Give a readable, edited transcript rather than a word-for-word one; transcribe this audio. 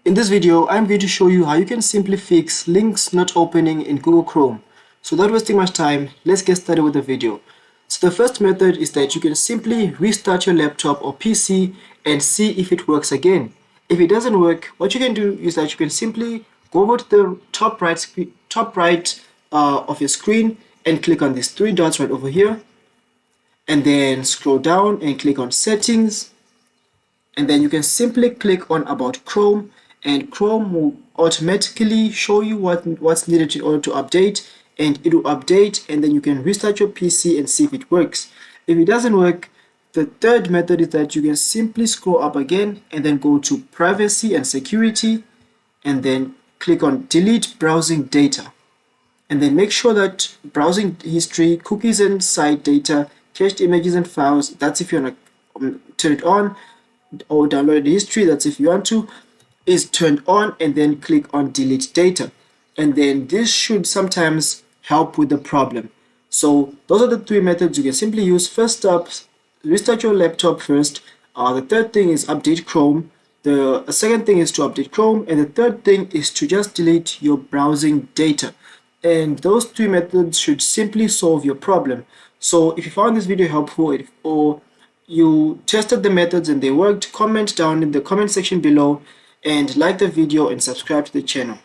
In this video, I'm going to show you how you can simply fix links not opening in Google Chrome. So without wasting much time, let's get started with the video. So the first method is that you can simply restart your laptop or PC and see if it works again. If it doesn't work, what you can do is that you can simply go over to the top right of your screen and click on these three dots right over here, and then scroll down and click on Settings, and then you can simply click on About Chrome, and Chrome will automatically show you what's needed in order to update, and it will update, and then you can restart your PC and see if it works. If it doesn't work, the third method is that you can simply scroll up again and then go to Privacy and Security, and then click on Delete Browsing Data, and then make sure that browsing history, cookies and site data, cached images and files, that's if you want to turn it on, or download the history, that's if you want to, is turned on, and then click on Delete Data, and then this should sometimes help with the problem. So those are the three methods you can simply use. First up, restart your laptop first. The third thing is update Chrome. The second thing is to update Chrome, and the third thing is to just delete your browsing data. And those three methods should simply solve your problem. So if you found this video helpful, or you tested the methods and they worked, comment down in the comment section below and like the video and subscribe to the channel.